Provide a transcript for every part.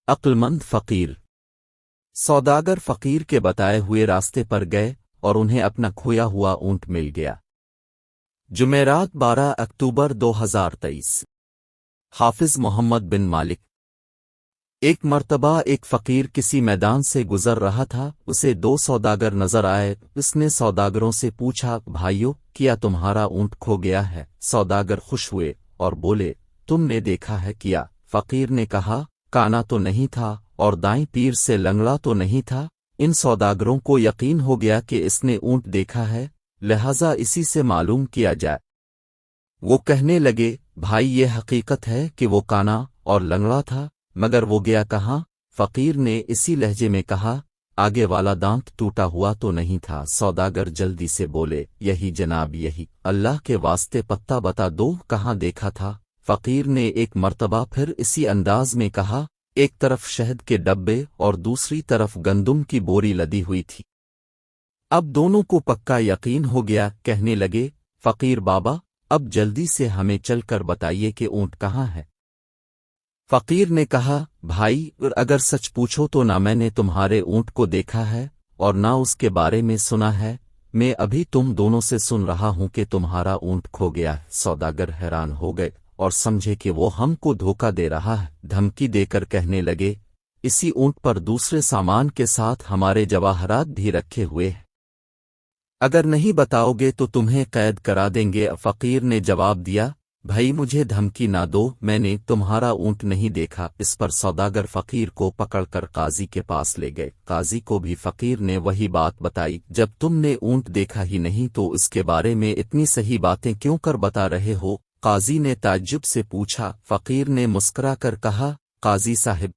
عقلمند فقیر سوداگر فقیر کے بتائے ہوئے راستے پر گئے اور انہیں اپنا کھویا ہوا اونٹ مل گیا۔ جمعرات 12 اکتوبر 2023۔ حافظ محمد بن مالک۔ ایک مرتبہ ایک فقیر کسی میدان سے گزر رہا تھا، اسے دو سوداگر نظر آئے۔ اس نے سوداگروں سے پوچھا، بھائیو، کیا تمہارا اونٹ کھو گیا ہے؟ سوداگر خوش ہوئے اور بولے، تم نے دیکھا ہے کیا؟ فقیر نے کہا، کانا تو نہیں تھا اور دائیں پیر سے لنگڑا تو نہیں تھا۔ ان سوداگروں کو یقین ہو گیا کہ اس نے اونٹ دیکھا ہے، لہذا اسی سے معلوم کیا جائے۔ وہ کہنے لگے، بھائی، یہ حقیقت ہے کہ وہ کانا اور لنگڑا تھا، مگر وہ گیا کہاں؟ فقیر نے اسی لہجے میں کہا، آگے والا دانت ٹوٹا ہوا تو نہیں تھا؟ سوداگر جلدی سے بولے، یہی جناب، یہی۔ اللہ کے واسطے پتہ بتا دو، کہاں دیکھا تھا؟ فقیر نے ایک مرتبہ پھر اسی انداز میں کہا، ایک طرف شہد کے ڈبے اور دوسری طرف گندم کی بوری لدی ہوئی تھی۔ اب دونوں کو پکا یقین ہو گیا، کہنے لگے، فقیر بابا، اب جلدی سے ہمیں چل کر بتائیے کہ اونٹ کہاں ہے۔ فقیر نے کہا، بھائی، اگر سچ پوچھو تو نہ میں نے تمہارے اونٹ کو دیکھا ہے اور نہ اس کے بارے میں سنا ہے، میں ابھی تم دونوں سے سن رہا ہوں کہ تمہارا اونٹ کھو گیا ہے۔ سوداگر حیران ہو گئے اور سمجھے کہ وہ ہم کو دھوکہ دے رہا ہے، دھمکی دے کر کہنے لگے، اسی اونٹ پر دوسرے سامان کے ساتھ ہمارے جواہرات بھی رکھے ہوئے ہیں، اگر نہیں بتاؤ گے تو تمہیں قید کرا دیں گے۔ فقیر نے جواب دیا، بھائی، مجھے دھمکی نہ دو، میں نے تمہارا اونٹ نہیں دیکھا۔ اس پر سوداگر فقیر کو پکڑ کر قاضی کے پاس لے گئے۔ قاضی کو بھی فقیر نے وہی بات بتائی، جب تم نے اونٹ دیکھا ہی نہیں تو اس کے بارے میں اتنی صحیح باتیں کیوں کر بتا رہے ہو؟ قاضی نے تعجب سے پوچھا۔ فقیر نے مسکرا کر کہا، قاضی صاحب،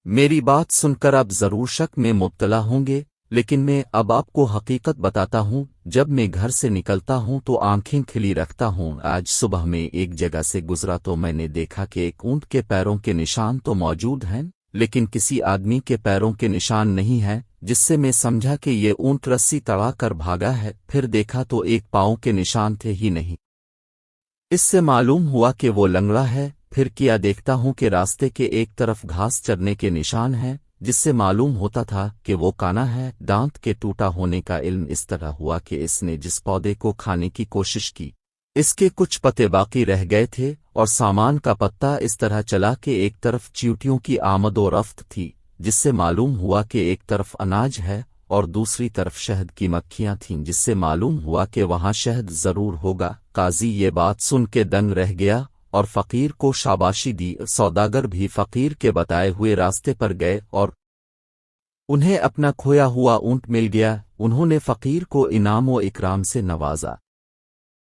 میری بات سن کر اب ضرور شک میں مبتلا ہوں گے، لیکن میں اب آپ کو حقیقت بتاتا ہوں۔ جب میں گھر سے نکلتا ہوں تو آنکھیں کھلی رکھتا ہوں۔ آج صبح میں ایک جگہ سے گزرا تو میں نے دیکھا کہ ایک اونٹ کے پیروں کے نشان تو موجود ہیں، لیکن کسی آدمی کے پیروں کے نشان نہیں ہیں، جس سے میں سمجھا کہ یہ اونٹ رسی تڑا کر بھاگا ہے۔ پھر دیکھا تو ایک پاؤں کے نشان تھے ہی نہیں، اس سے معلوم ہوا کہ وہ لنگڑا ہے۔ پھر کیا دیکھتا ہوں کہ راستے کے ایک طرف گھاس چرنے کے نشان ہیں، جس سے معلوم ہوتا تھا کہ وہ کانا ہے۔ دانت کے ٹوٹا ہونے کا علم اس طرح ہوا کہ اس نے جس پودے کو کھانے کی کوشش کی، اس کے کچھ پتے باقی رہ گئے تھے، اور سامان کا پتہ اس طرح چلا کہ ایک طرف چیونٹیوں کی آمد و رفت تھی، جس سے معلوم ہوا کہ ایک طرف اناج ہے اور دوسری طرف شہد کی مکھیاں تھیں، جس سے معلوم ہوا کہ وہاں شہد ضرور ہوگا۔ قاضی یہ بات سن کے دنگ رہ گیا اور فقیر کو شاباشی دی۔ سوداگر بھی فقیر کے بتائے ہوئے راستے پر گئے اور انہیں اپنا کھویا ہوا اونٹ مل گیا۔ انہوں نے فقیر کو انعام و اکرام سے نوازا۔